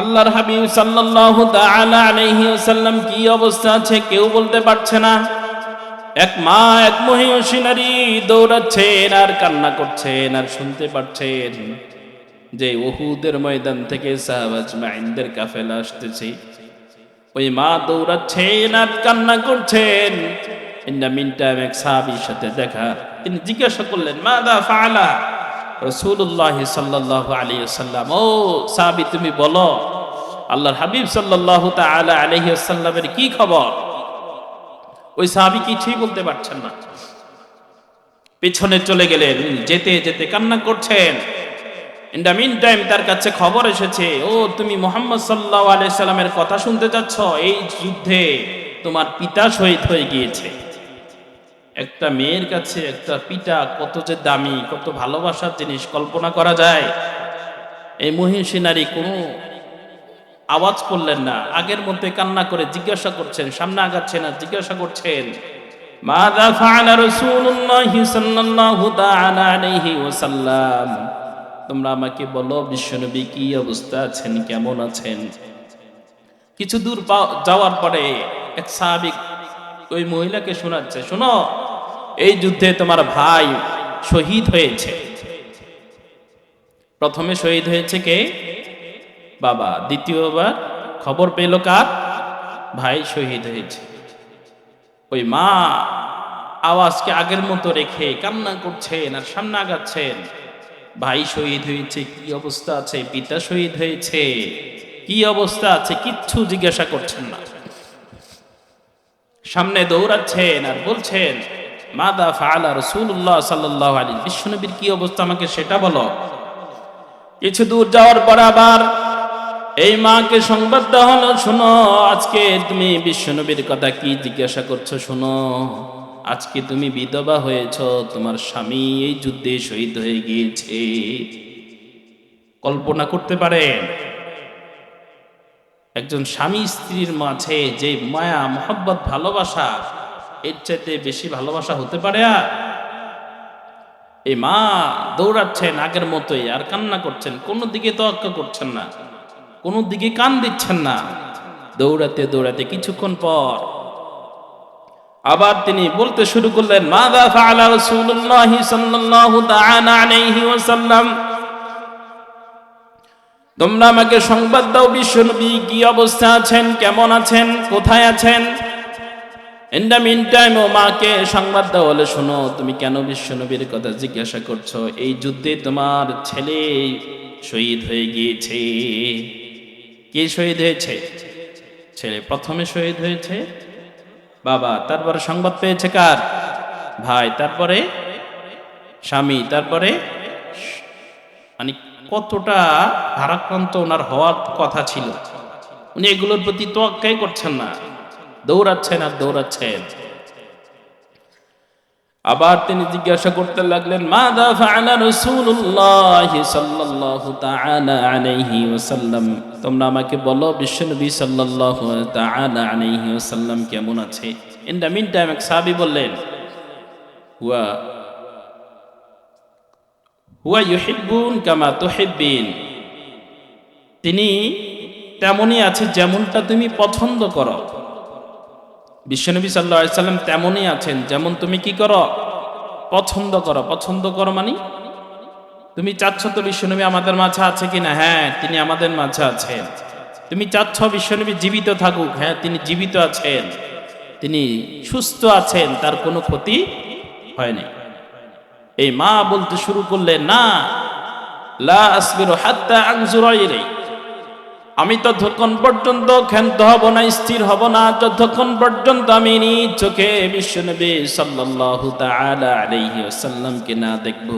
আল্লাহর হাবিব সাল্লাল্লাহু তাআলা আলাইহি ওয়াসাল্লাম কি অবস্থা আছে কেউ বলতে পারছে না। এক মা এক মহিষী নারী দৌড়াচ্ছেন আর কান্না করছেন আর শুনতে পাচ্ছেন যে উহুদের ময়দান থেকে সাহাবা আজমাইনদের কাফেলা আসতেছে। ওই মা দৌড়াচ্ছেন আর কান্না করছেন। ইন দ্য মিন টাইম এক সাহাবীর সাথে দেখা, তিনি জিজ্ঞাসা করলেন মাদা ফাআলা রাসূলুল্লাহ সাল্লাল্লাহু আলাইহি ওয়াসাল্লাম, ও সাহাবী তুমি বলো আল্লাহর হাবিব সাল্লাল্লাহু তাআলা আলাইহি ওয়াসাল্লামের কি খবর। ওই সাহাবী কিছুই বলতে পারছেন না, পিছনে চলে গেলেন, যেতে যেতে কান্না করছেন। ইন দ্য মিন টাইম তার কাছে খবর এসেছে, ও তুমি মুহাম্মদ সাল্লাল্লাহু আলাইহি সাল্লামের কথা শুনতে যাচ্ছ, এই যুদ্ধে তোমার পিতা শহীদ হয়ে গিয়েছে। একটা মেয়ের কাছে একটা পিতা কত যে দামি, কত ভালোবাসার জিনিস কল্পনা করা যায়। এই মহিষী নারী কোনো আওয়াজ করলেন না, আগের মধ্যে কান্না করে জিজ্ঞাসা করছেন, সামনে আগাচ্ছেন আর জিজ্ঞাসা করছেন মাযা ফাআলা রাসূলুল্লাহ সাল্লাল্লাহু তাআলা আলাইহি ওয়াসাল্লাম, তোমরা আমাকে বলো বিশ্বনবী কি অবস্থা আছেন, কেমন আছেন। কিছু দূর যাওয়ার পরে এক সাহাবী ওই মহিলাকে শোনাচ্ছে, শোনো এই যুদ্ধে তোমার ভাই শহীদ হয়েছে। প্রথমে শহীদ হয়েছে কে? বাবা। দ্বিতীয়বার খবর পেল কার? ভাই শহীদ হয়েছে। ওই মা আওয়াজকে আগের মতো রেখে কান্না করছেন আর সামনে আগাচ্ছেন। ভাই শহীদ হয়েছে, কি অবস্থা আছে, পিতা শহীদ হয়েছে, কি অবস্থা আছে, কিচ্ছু জিজ্ঞাসা করছেন না। সামনে দৌড়াচ্ছেন আর বলছেন মাদা ফাআলা রাসূলুল্লাহ সাল্লাল্লাহু আলাইহি, বিশ্বনবীর কি অবস্থা আমাকে সেটা বলো। কিছু দূর যাওয়ার পর আবার এই মাকে সংবাদ দেওয়া হলো, শোনো আজকে তুমি বিশ্বনবীর কথা কি জিজ্ঞাসা করছো, শোনো আজকে তুমি বিধবা হয়েছ, তোমার স্বামী এই যুদ্ধে শহীদ হয়ে গিয়েছে। কল্পনা করতে পারেন একজন স্বামী স্ত্রীর মাঝে যে মায়া মহব্বত ভালোবাসা, এর চাইতে বেশি ভালোবাসা হতে পারে? আর এই মা দৌড়াচ্ছেন আগের মতোই আর কান্না করছেন, কোনো দিকে তোয়াক্কা করছেন না, কোনো দিকে কান দিচ্ছেন না। দৌড়াতে দৌড়াতে কিছুক্ষণ পর আবার তিনি বলতে শুরু করলেন মাযা ফাআলা রাসূলুল্লাহ সাল্লাল্লাহু তাআলা আলাইহি ওয়াসাল্লাম, তোমরা আমাকে সংবাদ দাও বিশ্বনবী কি অবস্থা আছেন, কেমন আছেন, কোথায় আছেন। ইন দ্য মিন টাইম ও মাকে সংবাদ দাও হলে, শোনো তুমি কেন বিশ্বনবীর কথা জিজ্ঞাসা করছো, এই যুদ্ধে তোমার ছেলে শহীদ হয়ে গিয়েছে। কে শহীদ হয়েছে? ছেলে প্রথমে শহীদ হয়েছে, বাবা, তারপরে সংবাদ পেয়েছে কার? ভাই, তারপরে স্বামী, তারপরে মানে কতটা ভারাক্রান্ত ওনার হওয়ার কথা ছিল, উনি এগুলোর প্রতি তোয়াক্কাই করছেন না, দৌড়াচ্ছেন আর দৌড়াচ্ছেন। আবার তিনি জিজ্ঞাসা করতে লাগলেন মাযা ফাআলা রাসূলুল্লাহ সাল্লাল্লাহু তাআলা আলাইহি ওয়াসাল্লাম, তোমরা আমাকে বলো বিশ্বনবী সাল্লাল্লাহু তাআলা আলাইহি ওয়াসাল্লাম কেমন আছে। ইন দ্য মিন টাইম এক সাহাবী বললেন হুয়া হুয়া ইউহিব্বুন কামা তুহিব্বিন, তিনি তেমনই আছে যেমনটা তুমি পছন্দ করো। বিশ্বনবী সাল্লাল্লাহু আলাইহি সাল্লাম তেমনই আছেন যেমন তুমি কি করো? পছন্দ করো। পছন্দ করো মানে তুমি চাচ্ছ তো বিশ্বনবী আমাদের মাঝে আছে কিনা? হ্যাঁ, তিনি আমাদের মাঝে আছেন। তুমি চাচ্ছ বিশ্বনবী জীবিত থাকুক? হ্যাঁ, তিনি জীবিত আছেন, তিনি সুস্থ আছেন, তার কোনো ক্ষতি হয়নি। এই মা বলতে শুরু করলেন না লা আসবিরু হাত্তা আনজুরা ইলাইহি, আমি ততক্ষণ পর্যন্ত ক্ষান্ত হব না, স্থির হব না যতক্ষণ পর্যন্ত আমি নিজ চোখে বিশ্বনবী সাল্লাল্লাহু তাআলা আলাইহি ওয়াসাল্লামকে না দেখব।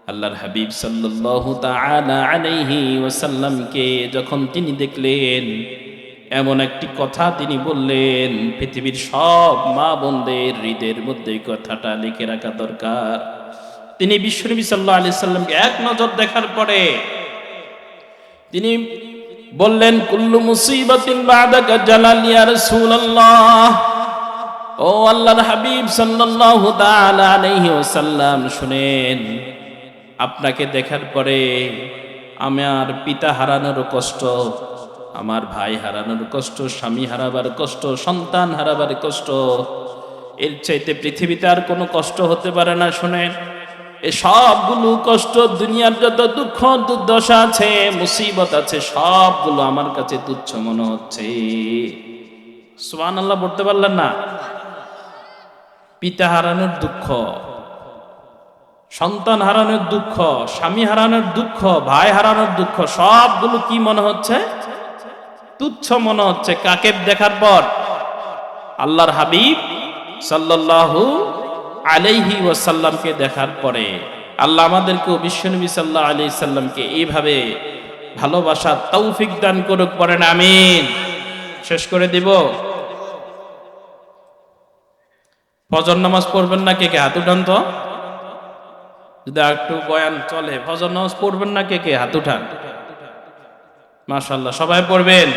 আল্লাহর হাবিব সাল্লাল্লাহু তাআলা আলাইহি ওয়াসাল্লামকে যখন তিনি দেখলেন, এমন একটি কথা তিনি বললেন, পৃথিবীর সব মা বোনদের হৃদয়ের মধ্যে কথাটা লিখে রাখা দরকার। তিনি বিশ্বনবী সাল্লাল্লাহু আলাইহি ওয়াসাল্লামকে এক নজর দেখার পরে তিনি বললেন কুল্লু মুসিবাতিন বাদাকা জালাল ইয়া রাসূলুল্লাহ, ও আল্লাহর হাবিব সাল্লাল্লাহু তাআলা আলাইহি ওয়াসাল্লাম শুনেন, আপনাকে দেখার পরে আমার পিতা হারানোর কষ্ট, আমার ভাই হারানোর কষ্ট, স্বামী হারাবার কষ্ট, সন্তান হারাবার কষ্ট, এর চাইতে পৃথিবীতে আর কোনো কষ্ট হতে পারে না। শুনেন, এই সবগুলো কষ্ট, দুনিয়ার যত দুঃখ দুর্দশা আছে, মুসিবত আছে, সবগুলো আমার কাছে তুচ্ছ মনে হচ্ছে। সুবহানাল্লাহ বলতে পারলেন না? পিতা হারানোর দুঃখ, সন্তান হারানোর দুঃখ, স্বামী হারানোর দুঃখ, ভাই হারানোর দুঃখ, সবগুলো কি মনে হচ্ছে? তুচ্ছ মনে হচ্ছে। কাকে দেখার পর? আল্লাহর হাবিব সাল্লাল্লাহু আলাইহি ওয়াসাল্লামকে দেখার পরে। আল্লাহ আমাদেরকেও বিশ্বনবী সাল্লাল্লাহু আলাইহি সাল্লামকে এইভাবে ভালোবাসার তৌফিক দান করুক, পড়েন আমিন। শেষ করে দিব। ফজর নামাজ পড়বেন না কে কে? হাত উঠান তো, যদি একটু বয়ান চলে। ফজর নামাজ পড়বেন না কে কে? হাত উঠান। মাশাআল্লাহ, সবাই পড়বেন।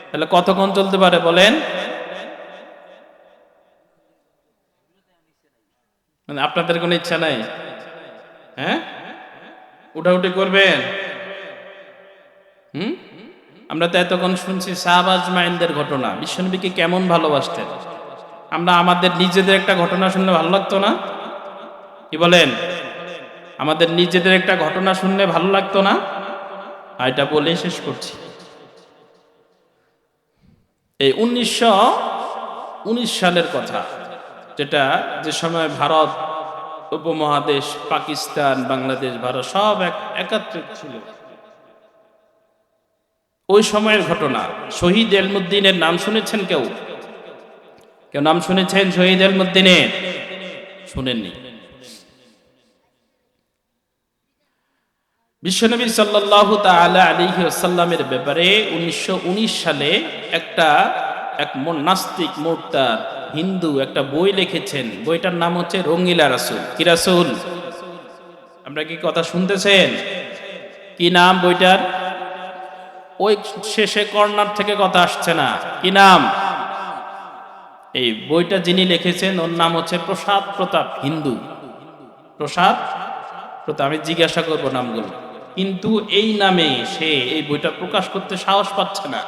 তাহলে কতক্ষণ চলতে পারে বলেন? মানে আপনাদের কোনো ইচ্ছা নাই? হ্যাঁ, উঠাউঠি করবেন। আমরা তো এতক্ষণ শুনছি সাহাবা আজমাইনদের ঘটনা, বিশ্বনবীকে কেমন ভালোবাসতেন। আমরা আমাদের নিজেদের একটা ঘটনা শুনলে ভালো লাগতো না? কি বলেন? আমাদের নিজেদের একটা ঘটনা শুনলে ভালো লাগতো না? এটা বলেই শেষ করছি। এই 1919 সালের কথা, যেটা যে সময় ভারত উপমহাদেশ, পাকিস্তান, বাংলাদেশ, ভারত সব একাত্রিত ছিল, ওই সময়ের ঘটনা। শহীদ এলমুদ্দিনের নাম শুনেছেন কেউ? কেউ নাম শুনেছেন শহীদ এলমুদ্দিনের? শুনেননি? বিশ্বনবী সাল্লাল্লাহু তাআলা আলাইহি ওয়াসাল্লামের ব্যাপারে 1919 সালে এক নাস্তিক মুরতাদ হিন্দু একটা বই লিখেছেন। বইটার নাম হচ্ছে রঙ্গিলা রাসূল। কি রাসূল? আমরা কি কথা শুনতেছেন? কি নাম বইটার? ওই শেষে কর্নার থেকে কথা আসছে না। কি নাম? এই বইটা যিনি লিখেছেন ওর নাম হচ্ছে প্রসাদ প্রতাপ হিন্দু। প্রসাদ প্রতাপ। আমি জিজ্ঞাসা করবো নামগুলো, কিন্তু এই নামে সে এই বইটা প্রকাশ করতে সাহস পাচ্ছে না।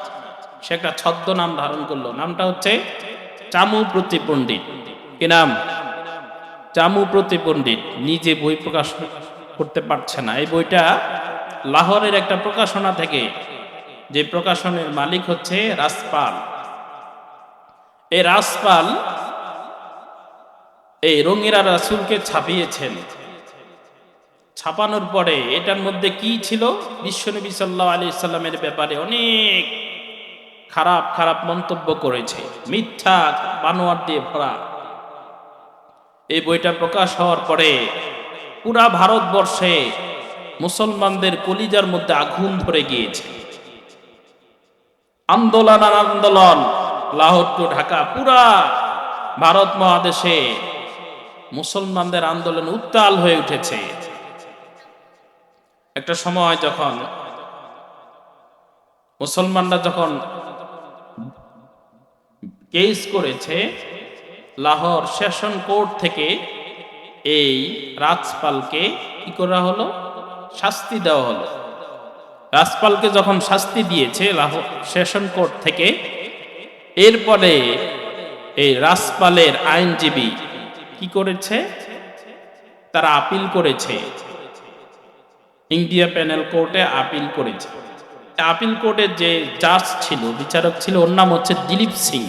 সে একটা ছদ্মনাম ধারণ করলো। নামটা হচ্ছে চামু প্রতিপণ্ডিত। কি নাম? চামু প্রতিপণ্ডিত। নিজে বই প্রকাশ করতে পারছে না। এই বইটা লাহোরের একটা প্রকাশনা থেকে, যে প্রকাশনের মালিক হচ্ছে রাজপাল। এই রাজপাল এই রঙিলা রাসূলকে ছাপিয়েছেন। ছাপানোর পরে এটার মধ্যে কি ছিল? বিশ্বনবী সাল্লাল্লাহু আলাইহি সাল্লামের ব্যাপারে অনেক খারাপ খারাপ মন্তব্য করেছে, মিথ্যা বানোয়াট দিয়ে ভরা। এই বইটা প্রকাশ হওয়ার পরে পুরা ভারতবর্ষে মুসলমানদের কলিজার মধ্যে আগুন ধরে গিয়েছে। আন্দোলন আর আন্দোলন, লাহোর টু ঢাকা, পুরা ভারত মহাদেশে মুসলমানদের আন্দোলন উত্তাল হয়ে উঠেছে। একটা সময় যখন মুসলমানরা যখন কেস করেছে, লাহোর সেশন কোর্ট থেকে এই রাজপালকে কি করা হলো? শাস্তি দেওয়া হলো। রাজপালকে যখন শাস্তি দিয়েছে লাহোর সেশন কোর্ট থেকে, এরপরে এই রাজপালের আইনজীবী কি করেছে? তারা আপিল করেছে, ইন্ডিয়া প্যানেল কোর্টে আপিল করেছে। আপিল কোর্টের যে জাজ ছিল, বিচারক ছিল, ওর নাম হচ্ছে দিলীপ সিং।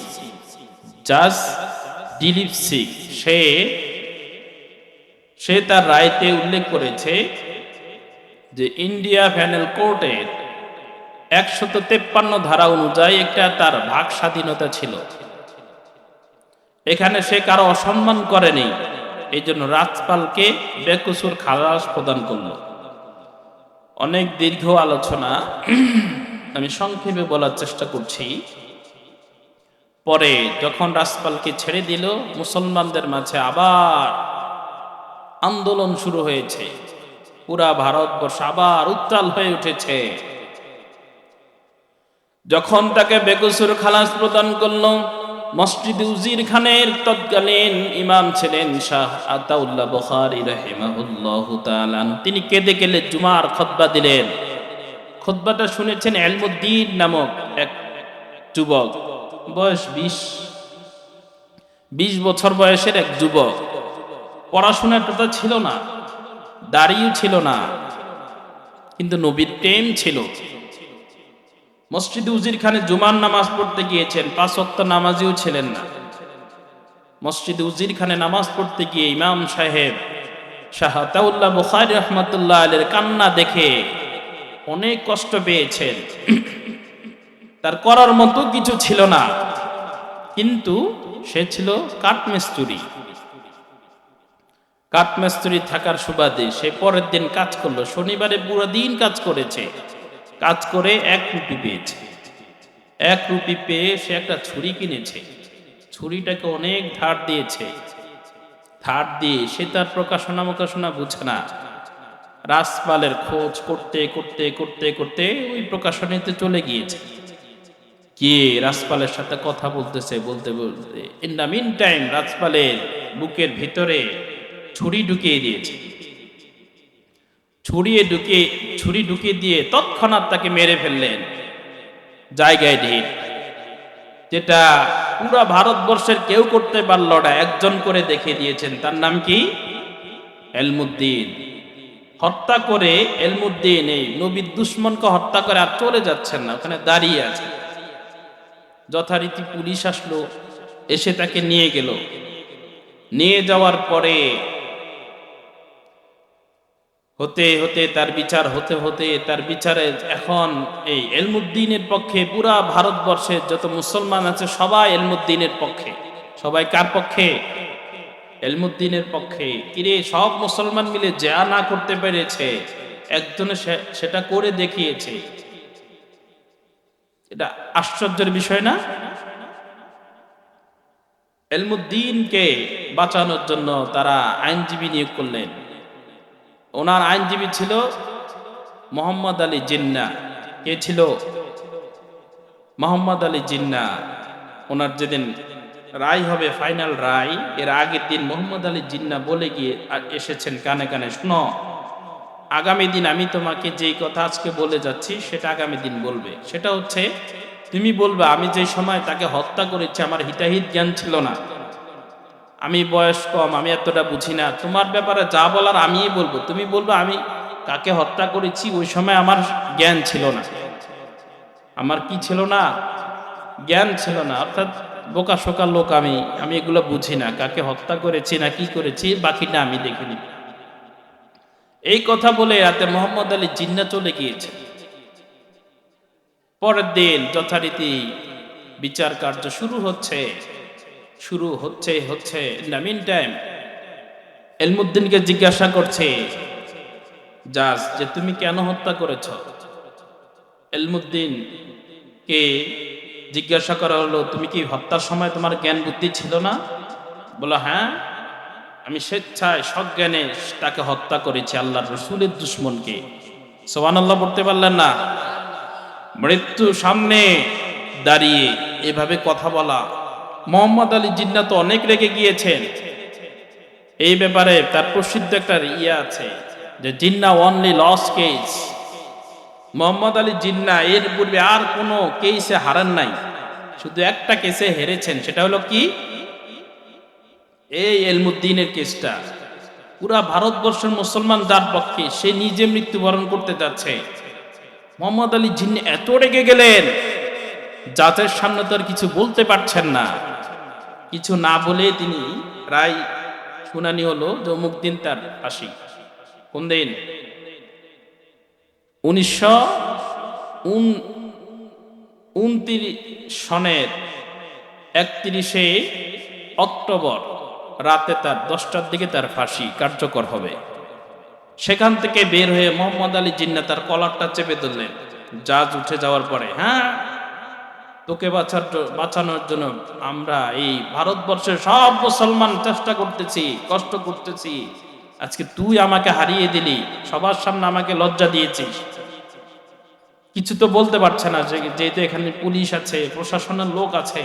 জাজ দিলীপ সিং সে তার রায়তে উল্লেখ করেছে যে ইন্ডিয়া প্যানেল কোর্টের 153 ধারা অনুযায়ী একটা তার ভাগ স্বাধীনতা ছিল। এখানে সে কারো অসম্মান করেনি, এই জন্য রাজপালকে বেকসুর খালাস প্রদান করল। অনেক দীর্ঘ আলোচনা, আমি সংক্ষেপে বলার চেষ্টা করছি। পরে যখন রাজপালকে ছেড়ে দিল, মুসলমানদের মাঝে আবার আন্দোলন শুরু হয়েছে। পুরা ভারতবর্ষ আবার উত্তাল হয়ে উঠেছে। যখন তাকে বেকসুর খালাস প্রদান করল, মসজিদে উজির খানের তৎকালীন ইমাম ছিলেন শাহ আতাউল্লাহ বুখারী রাহিমাহুল্লাহু তাআলা। তিনি কেঁদে কেঁদে জুমার খুতবা দিলেন। খুতবাটা শুনেছেন ইলমুদ্দিন নামক এক যুবক, বয়স 20 বছর বয়সের এক যুবক। পড়াশোনার কথা ছিল না, দাড়িও ছিল না, কিন্তু নবীর প্রেম ছিল। মসজিদে উজির খানে জুমার নামাজ পড়তে গিয়েছেন, 5 ওয়াক্ত নামাজিও ছিলেন না। মসজিদে উজির খানে নামাজ পড়তে গিয়ে ইমাম সাহেব শাহ আতাউল্লাহ বুখারী রাহমাতুল্লাহ আলাইহির কান্না দেখে অনেক কষ্ট পেয়েছেন। তার করার মতো কিছু ছিল না, কিন্তু সে ছিল কাঠমিস্ত্রি। কাঠমিস্ত্রি থাকার সুবাদে সে পরের দিন কাজ করলো। শনিবারে পুরো দিন কাজ করেছে, কাজ করে 1 রুপি পেয়েছে। 1 রুপি পেয়ে সে একটা ছুরি কিনেছে। ছুরিটাকে অনেক ধার দিয়েছে। ধার দিয়ে সে তার প্রকাশনা বুঝে না, রাসপালের খোঁজ করতে করতে করতে করতে ওই প্রকাশনীতে চলে গিয়েছে। গিয়ে রাসপালের সাথে কথা বলতেছে, বলতে বলতে ইন দ্য মিন টাইম রাসপালের বুকের ভিতরে ছুরি ঢুকিয়ে দিয়েছে। ছুরি ঢুকিয়ে দিয়ে তৎক্ষণাৎ তাকে মেরে ফেললেন জায়গায় ঢিল, যেটা পুরো ভারতবর্ষের কেউ করতে পারল না, একজন করে দেখিয়ে দিয়েছেন। তার নাম কি? ইলমুদ্দিন। হত্যা করে ইলমুদ্দিন এই নবীর দুশমনকে হত্যা করে আর চলে যাচ্ছেন না, ওখানে দাঁড়িয়ে আছে। যথারীতি পুলিশ আসলো, এসে তাকে নিয়ে গেল। নিয়ে যাওয়ার পরে হতে হতে তার বিচার হতে হতে তার বিচারে এখন এই ইলমুদ্দিনের পক্ষে পুরা ভারতবর্ষের যত মুসলমান আছে সবাই ইলমুদ্দিনের পক্ষে। সবাই কার পক্ষে? ইলমুদ্দিনের পক্ষে। কিরে, সব মুসলমান মিলে যা না করতে পেরেছে, একজনে সেটা করে দেখিয়েছে। এটা আশ্চর্যের বিষয় না? ইলমুদ্দিনকে বাঁচানোর জন্য তারা আইনজীবী নিয়োগ করলেন। ওনার আইনজীবী ছিল মোহাম্মদ আলী জিন্নাহ। কে ছিল? মোহাম্মদ আলী জিন্নাহ। ওনার যেদিন রায় হবে, ফাইনাল রায়, এর আগের দিন মোহাম্মদ আলী জিন্নাহ বলে গিয়ে এসেছেন কানে কানে, শোনো, আগামী দিন আমি তোমাকে যেই কথা আজকে বলে যাচ্ছি সেটা আগামী দিন বলবে। সেটা হচ্ছে, তুমি বলবে আমি যে সময় তাকে হত্যা করেছি আমার হিতাহিত জ্ঞান ছিল না, আমি বয়স কম, আমি এতটা বুঝি না, তোমার ব্যাপারে যা বলার আমিই বলবো। তুমি বলবে আমি কাকে হত্যা করেছি ওই সময় আমার জ্ঞান ছিল না। আমার কি ছিল না? জ্ঞান ছিল না, অর্থাৎ বোকা শোকা লোক আমি এগুলো বুঝি না, কাকে হত্যা করেছি না কি করেছি বাকিটা আমি দেখিনি। এই কথা বলে রাতে মোহাম্মদ আলী জিন্নাহ চলে গিয়েছে। পরের দিন যথারীতি বিচার কার্য শুরু হচ্ছে। ইন দ্য মিন টাইম ইলমুদ্দিনকে জিজ্ঞাসা করছে জাজ যে তুমি কেন হত্যা করেছ? ইলমুদ্দিনকে জিজ্ঞাসা করা হলো, তুমি কি হত্যার সময় তোমার জ্ঞান বুদ্ধি ছিল না? বলো হ্যাঁ, আমি স্বেচ্ছায় সজ্ঞানে তাকে হত্যা করেছি, আল্লাহর রাসূলের দুশমনকে। সুবহানাল্লাহ পড়তে পারলেন না? মৃত্যু সামনে দাঁড়িয়ে এভাবে কথা বলা। মোহাম্মদ আলী জিন্নাহ তো অনেক রেগে গিয়েছেন। এই ব্যাপারে তার প্রসিদ্ধ একটা আছে যে Jinnah only loss case. Mohammad Ali Jinnah এর পূর্বে আর কোনো কেসে হারান নাই, শুধু একটা কেসে হেরেছেন। সেটা হলো কি? এই ইলমুদ্দিনের কেসটা। পুরা ভারতবর্ষের মুসলমান যার পক্ষে, সে নিজে মৃত্যুবরণ করতে যাচ্ছে। মোহাম্মদ আলী জিন্নাহ এত রেগে গেলেন, জাজের সামনে তো আর কিছু বলতে পারছেন না। কিছু না বলে তিনি রায় শুনানি হলো যে অমুক দিন তার ফাঁসি। কোন দিন? 1929 সনের 31শে অক্টোবর রাতে তার 10টার দিকে তার ফাঁসি কার্যকর হবে। সেখান থেকে বের হয়ে মোহাম্মদ আলী জিন্নাহ তার কলারটা চেপে ধরলেন জাজ উঠে যাওয়ার পরে। হ্যাঁ, তোকে বাঁচানোর জন্য আমরা এই ভারতবর্ষের সব মুসলমান চেষ্টা করতেছি, কষ্ট করতেছি, আজকে তুই আমাকে হারিয়ে দিলি, সবার সামনে আমাকে লজ্জা দিয়েছিস। কিছু তো বলতে পারছে না, যেহেতু এখানে পুলিশ আছে, প্রশাসনের লোক আছে।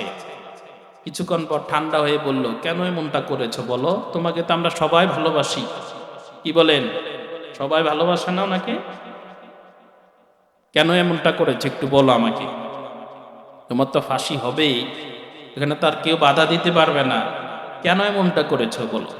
কিছুক্ষণ পর ঠান্ডা হয়ে বলল, কেন এমনটা করেছো বলো, তোমাকে তো আমরা সবাই ভালোবাসি। কি বলেন, সবাই ভালোবাসে না ওনাকে? কেন এমনটা করেছে একটু বলো আমাকে, তোমার তো ফাঁসি হবেই, এখানে তো আর কেউ বাধা দিতে পারবে না, কেন এমনটা করেছো বলো।